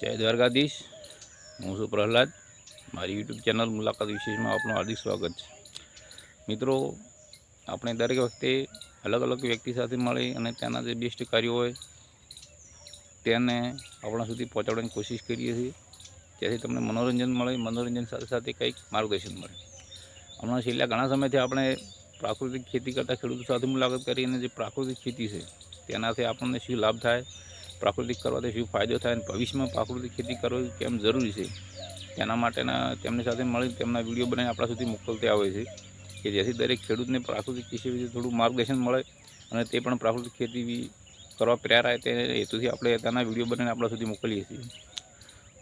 જય દ્વારકાધીશ। હું છું પ્રહલાદ। મારી યુટ્યુબ ચેનલ મુલાકાત વિશેષમાં આપનું હાર્દિક સ્વાગત છે। મિત્રો, આપણે દરેક વખતે અલગ અલગ વ્યક્તિ સાથે મળી અને તેના જે બેસ્ટ કાર્યો હોય તેને આપણા સુધી પહોંચાડવાની કોશિશ કરીએ છીએ, જેથી તમને મનોરંજન મળે, મનોરંજન સાથે સાથે કંઈક માર્ગદર્શન મળે। હમણાં છેલ્લા ઘણા સમયથી આપણે પ્રાકૃતિક ખેતી કરતા ખેડૂતો સાથે મુલાકાત કરીને જે પ્રાકૃતિક ખેતી છે તેનાથી આપણને શું લાભ થાય, પ્રાકૃતિક કરવાથી શું ફાયદો થાય અને ભવિષ્યમાં પ્રાકૃતિક ખેતી કરવી કેમ જરૂરી છે તેના માટેના તેમની સાથે મળી તેમના વિડીયો બનાવીને આપણા સુધી મોકલતા આવે છે કે જેથી દરેક ખેડૂતને પ્રાકૃતિક કૃષિ વિશે થોડું માર્ગદર્શન મળે અને તે પણ પ્રાકૃતિક ખેતી કરવા પ્રેરાય તે હેતુથી આપણે તેના વિડીયો બનાવીને આપણા સુધી મોકલીએ છીએ।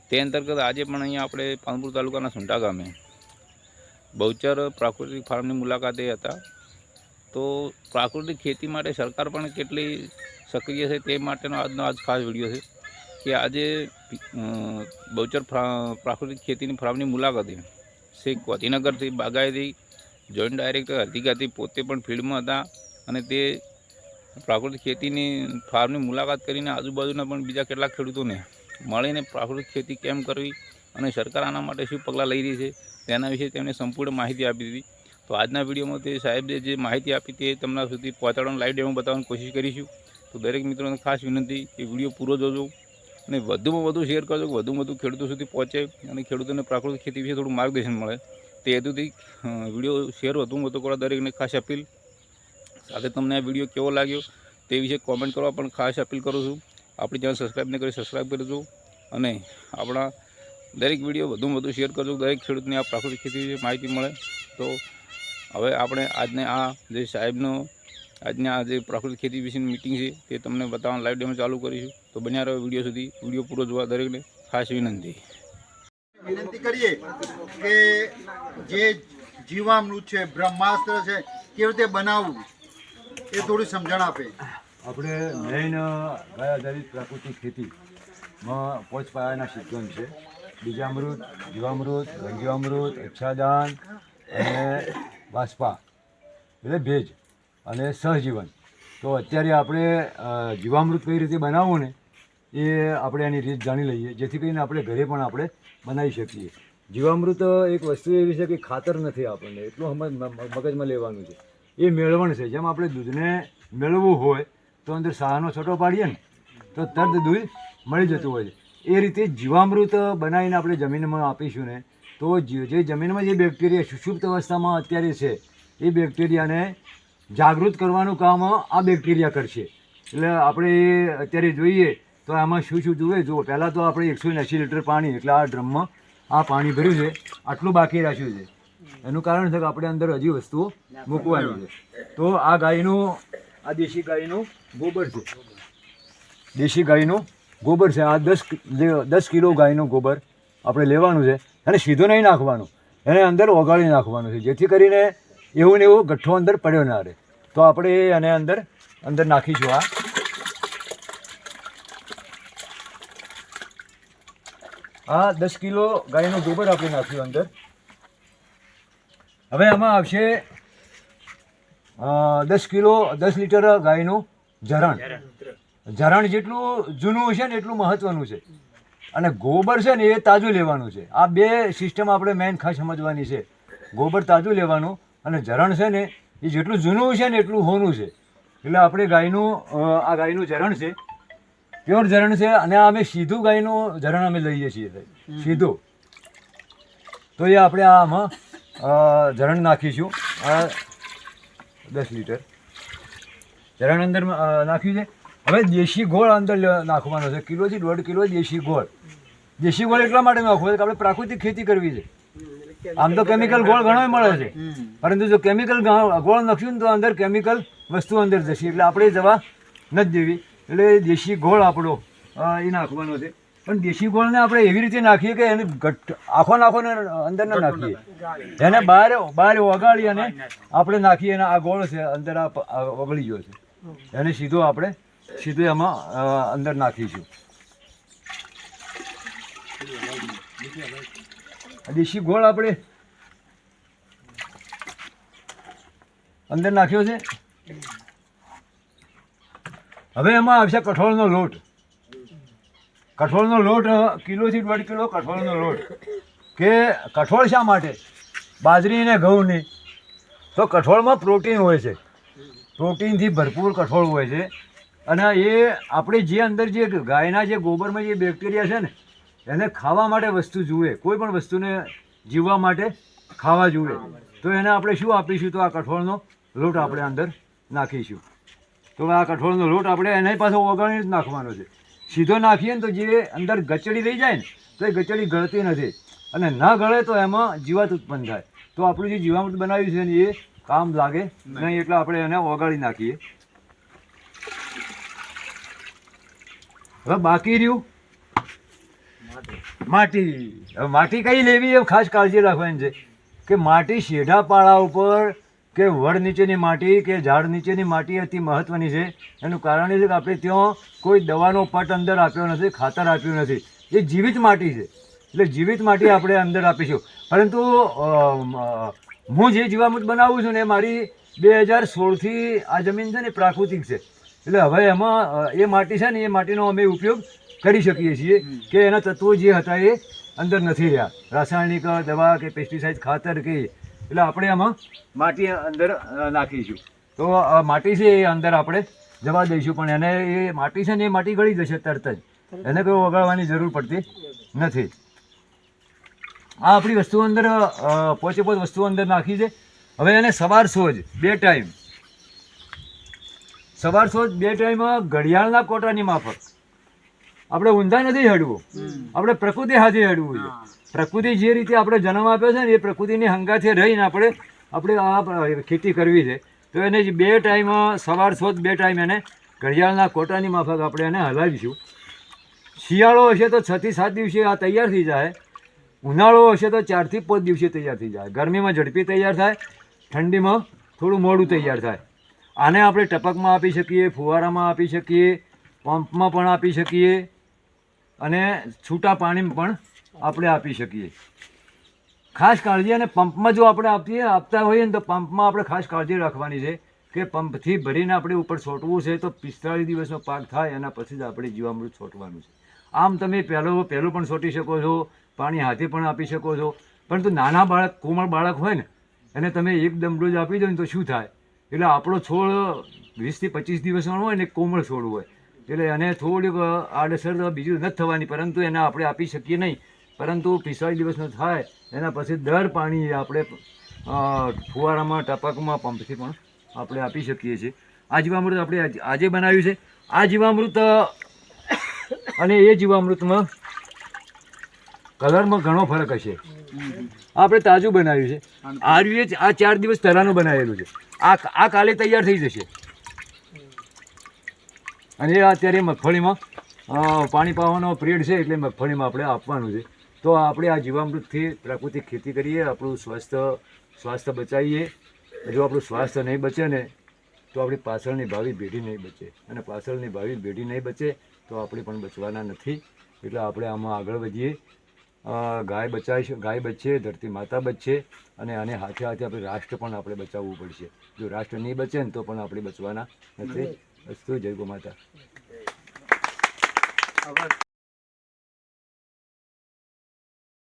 તે અંતર્ગત આજે પણ અહીંયા આપણે પાનપુર તાલુકાના સુંઢા ગામે બહુચર પ્રાકૃતિક ફાર્મની મુલાકાતે હતા। તો પ્રાકૃતિક ખેતી માટે સરકાર પણ કેટલી સક્રિય છે તે માટેનો આજનો ખાસ વિડીયો છે કે આજે બહુચર પ્રાકૃતિક ખેતીની ફાર્મની મુલાકાતે શ્રી ગાંધીનગરથી બાગાયતી જોઈન્ટ ડાયરેક્ટર અધિકારી પોતે પણ ફિલ્ડમાં હતા અને તે પ્રાકૃતિક ખેતીની ફાર્મની મુલાકાત કરીને આજુબાજુના પણ બીજા કેટલાક ખેડૂતોને મળીને પ્રાકૃતિક ખેતી કેમ કરવી અને સરકાર આના માટે શું પગલાં લઈ રહી છે તેના વિશે તેમને સંપૂર્ણ માહિતી આપી દીધી। તો આજના વિડીયોમાં તે સાહેબે જે માહિતી આપી તે તમારા સુધી પહોંચાડવાનું લાઈવ ડેમો બતાવવાની કોશિશ કરીશું। તો દરેક મિત્રોને ખાસ વિનંતી કે વિડીયો પૂરો જોજો અને વધુમાં વધુ શેર કરજો, વધુમાં વધુ ખેડૂતો સુધી પહોંચે અને ખેડૂતોને પ્રાકૃતિક ખેતી વિશે થોડું માર્ગદર્શન મળે તે હેતુથી વિડીયો શેર વધુમાં વધુ કરવા દરેકને ખાસ અપીલ। સાથે તમને આ વિડીયો કેવો લાગ્યો તે વિશે કોમેન્ટ કરવા પણ ખાસ અપીલ કરું છું। આપણી ચેનલ સબસ્ક્રાઈબ ન કરી સબસ્ક્રાઈબ કરજો અને આપણા દરેક વિડીયો વધુમાં વધુ શેર કરજો, દરેક ખેડૂતને આ પ્રાકૃતિક ખેતી વિશે માહિતી મળે। તો હવે આપણે આજને આ જે સાહેબનો આજના આ જે પ્રાકૃતિક ખેતી વિશેની મિટિંગ છે તે તમને બતાવવાનું લાઈવ ડેમો ચાલુ કરીશું। તો બન્યા રહો વિડીયો સુધી, વિડીયો પૂરો જોવા દરેકને ખાસ વિનંતી કરીએ કે જે જીવામૃત છે, બ્રહ્માસ્ત્ર છે, કેવી રીતે બનાવવું એ થોડી સમજણ આપે। આપણે મેઇન ગાય આધારિત પ્રાકૃતિક ખેતીમાં 5 પાયાના સિદ્ધાંત છે: બીજામૃત, જીવામૃત, ગંજીવામૃત, અચ્છાદાન અને બાષ્પા એટલે ભેજ અને સહજીવન। તો અત્યારે આપણે જીવામૃત કઈ રીતે બનાવવું ને એ આપણે એની રીત જાણી લઈએ, જેથી કરીને આપણે ઘરે પણ આપણે બનાવી શકીએ। જીવામૃત એક વસ્તુ એવી છે કે ખાતર નથી, આપણને એટલું મગજમાં લેવાનું છે, એ મેળવણ છે। જેમ આપણે દૂધને મેળવવું હોય તો અંદર શાહનો છોટો પાડીએ ને તો તરત દૂધ મળી જતું હોય છે, એ રીતે જીવામૃત બનાવીને આપણે જમીનમાં આપીશું ને તો જે જમીનમાં જે બેક્ટેરિયા સુષુપ્ત અવસ્થામાં અત્યારે છે એ બેક્ટેરિયાને જાગૃત કરવાનું કામ આ બેક્ટેરિયા કરશે। એટલે આપણે એ અત્યારે જોઈએ તો આમાં શું શું જોઈએ જુઓ। પહેલાં તો આપણે 180 લીટર પાણી, એટલે આ ડ્રમમાં આ પાણી ભર્યું છે, આટલું બાકી રાખ્યું છે। એનું કારણ છે કે આપણે અંદર હજી વસ્તુઓ મૂકવાની છે। તો આ ગાયનું, આ દેશી ગાયનું ગોબર છે, દેશી ગાયનું ગોબર છે। આ 10 કિલો ગાયનું ગોબર આપણે લેવાનું છે અને સીધું નહીં નાખવાનું, એને અંદર ઓગાળી નાખવાનું છે, જેથી કરીને એવું ને એવું ગઠ્ઠો અંદર પડ્યો ના રહે। તો આપણે એને અંદર નાખીશું। આ 10 કિલો ગાયનું ગોબર આપણે નાખ્યું અંદર। હવે આમાં આવશે 10 લીટર ગાયનું ઝરણ। ઝરણ જેટલું જૂનું છે ને એટલું મહત્વનું છે, અને ગોબર છે ને એ તાજું લેવાનું છે। આ બે સિસ્ટમ આપણે મેઇન ખાસ સમજવાની છે। ગોબર તાજું લેવાનું અને ઝરણ છે ને એ જેટલું જૂનું છે ને એટલું હોનું છે। એટલે આપણે ગાયનું, આ ગાયનું ઝરણ છે, પ્યોર ઝરણ છે, અને અમે સીધું ગાયનું ઝરણ અમે લઈએ છીએ સીધું। તો એ આપણે આમાં ઝરણ નાખીશું। આ 10 લીટર ઝરણ અંદર નાખ્યું છે। હવે દેશી ગોળ અંદર નાખવાનો છે, 1 કિલોથી 1.5 કિલો દેશી ગોળ। દેશી ગોળ એટલા માટે નાખવો છે કે આપણે પ્રાકૃતિક ખેતી કરવી છે। આમ તો કેમિકલ ગોળ ઘણો મળે છે, પરંતુ જો કેમિકલ ગોળ નાખ્યું ને તો અંદર કેમિકલ વસ્તુ અંદર જશે, એટલે આપણે દવા નથી દેવી। એટલે દેશી ગોળ આપણો એ નાખવાનો છે, પણ દેશી ગોળને આપણે એવી રીતે નાખીએ કે એને આખો અંદર ન નાખીએ, એને બહાર ઓગાળી અને આપણે નાખીએ। અને આ ગોળ છે અંદર આ ઓગળી ગયો છે, એને સીધું એમાં અંદર નાખીશું। દેશી ગોળ આપણે અંદર નાખ્યો છે। હવે એમાં આવશે કઠોળનો લોટ। કઠોળનો લોટ કિલોથી 1.5 કિલો કઠોળનો લોટ. કે કઠોળ શા માટે? બાજરી અને ઘઉંની. તો કઠોળમાં પ્રોટીન હોય છે, પ્રોટીનથી ભરપૂર કઠોળ હોય છે. અને એ આપણે જે અંદર જે ગાયના જે ગોબરમાં જે બેક્ટેરિયા છે ને એને ખાવા માટે વસ્તુ જુએ, કોઈ પણ વસ્તુને જીવવા માટે ખાવા જુએ. તો એને આપણે શું આપીશું? તો આ કઠોળનો લોટ આપણે અંદર નાખીશું. તો આ કઠોળનો લોટ આપણે એને પાછો ઓગાળીને જ નાખવાનો છે. સીધો નાખીએ ને તો જે અંદર ગચડી રહી જાય ને તો એ ગચડી ગળતી નથી, અને ન ગળે તો એમાં જીવાત ઉત્પન્ન થાય. તો આપણું જે જીવામૃત બનાવ્યું છે ને એ કામ લાગે નહીં, એટલે આપણે એને ઓગાળી નાખીએ. હવે બાકી રહ્યું માટી. હવે માટી કઈ લેવી એ ખાસ કાળજી રાખવાની છે કે માટી શેઢા પાળા ઉપર કે વડ નીચેની માટી કે ઝાડ નીચેની માટી અતિ મહત્વની છે. એનું કારણ એ છે કે આપણે ત્યાં કોઈ દવાનો પટ અંદર આપ્યો નથી, ખાતર આપ્યું નથી. એ જીવિત માટી છે, એટલે જીવિત માટી આપણે અંદર આપીશું. પરંતુ હું જે જીવામૃત બનાવું છું ને એ મારી 2016થી આ જમીન છે ને પ્રાકૃતિક છે. એટલે હવે એમાં એ માટી છે ને એ માટીનો અમે ઉપયોગ કરી શકીએ છીએ કે એના તત્વો જે હતા એ અંદર નથી રહ્યા, રાસાયણિક દવા કે પેસ્ટિસાઇડ ખાતર કે. એટલે આપણે આમાં માટી અંદર નાખીશું. તો આ માટી છે એ અંદર આપણે જવા દઈશું, પણ એને એ માટી છે ને એ માટી ગળી જશે તરત જ, એને કોઈ ઓગાળવાની જરૂર પડતી નથી. આ આપણી વસ્તુઓ અંદર 5 વસ્તુઓ અંદર નાખી છે. હવે એને સવાર સોજ 2 ટાઈમ, સવાર સોજ 2 ટાઈમ ઘડિયાળના કોટાની માફક. આપણે ઊંધા નથી હેડવું, આપણે પ્રકૃતિ સાથે હેડવું છે. પ્રકૃતિ જે રીતે આપણે જન્મ આપ્યો છે ને એ પ્રકૃતિની હંગાથે રહીને આપણે આ ખેતી કરવી છે. તો એને 2 ટાઈમ સવાર સોજ 2 ટાઈમ એને ઘડિયાળના કોટાની માફક આપણે એને હલાવીશું. શિયાળો હશે તો 6 થી 7 દિવસે આ તૈયાર થઈ જાય. ઉનાળો હશે તો 4 થી 5 દિવસે તૈયાર થઈ જાય. ગરમીમાં ઝડપી તૈયાર થાય, ઠંડીમાં થોડું મોડું તૈયાર થાય. આને આપણે ટપકમાં આપી શકીએ, ફુવારામાં આપી શકીએ, પંપમાં પણ આપી શકીએ, અને છૂટા પાણીમાં પણ આપણે આપી શકીએ. ખાસ કાળજી, અને પંપમાં જો આપણે આપતા હોઈએ ને તો પંપમાં આપણે ખાસ કાળજી રાખવાની છે કે પંપથી ભરીને આપણે ઉપર છોટવું છે તો 45 દિવસનો પાક થાય એના પછી જ આપણે જીવામૃત છોટવાનું છે. આમ તમે પહેલું પણ છોટી શકો છો, પાણી હાથે પણ આપી શકો છો. પરંતુ નાના બાળક, કોમળ બાળક હોય ને એને તમે એકદમ ડોઝ આપી દો ને તો શું થાય? એટલે આપણો છોડ 20 થી 25 દિવસનો હોય ને કોમળ છોડ હોય, એટલે એને થોડીક આડઅસર બીજું નથી થવાની, પરંતુ એને આપણે આપી શકીએ નહીં. પરંતુ 45 દિવસનો થાય એના પછી દર પાણી આપણે ફુવારામાં, ટપકમાં, પંપથી પણ આપણે આપી શકીએ છીએ. આ જીવામૃત આપણે આજે બનાવ્યું છે. આ જીવામૃત અને એ જીવામૃતમાં કલરમાં ઘણો ફરક હશે. આપણે તાજું બનાવ્યું છે. આ 4 દિવસ પહેલાંનું બનાવેલું છે. આ કાલે તૈયાર થઈ જશે. અને એ અત્યારે મગફળીમાં પાણી પાવાનો પિરિયડ છે, એટલે મગફળીમાં આપણે આપવાનું છે. તો આપણે આ જીવામૃતથી પ્રાકૃતિક ખેતી કરીએ, આપણું સ્વાસ્થ્ય બચાવીએ. જો આપણું સ્વાસ્થ્ય નહીં બચે ને તો આપણી પાછળની ભાવિ પેઢી નહીં બચે, અને પાછળની ભાવિ પેઢી નહીં બચે તો આપણે પણ બચવાના નથી. એટલે આપણે આમાં આગળ વધીએ. ગાય બચશે, ધરતી માતા બચશે, અને આને હાથે હાથે આપણે રાષ્ટ્ર પણ આપણે બચાવવું પડશે. જો રાષ્ટ્ર નહીં બચે ને તો પણ આપણે બચવાના નથી. અસ્તુ. જય ગો માતા.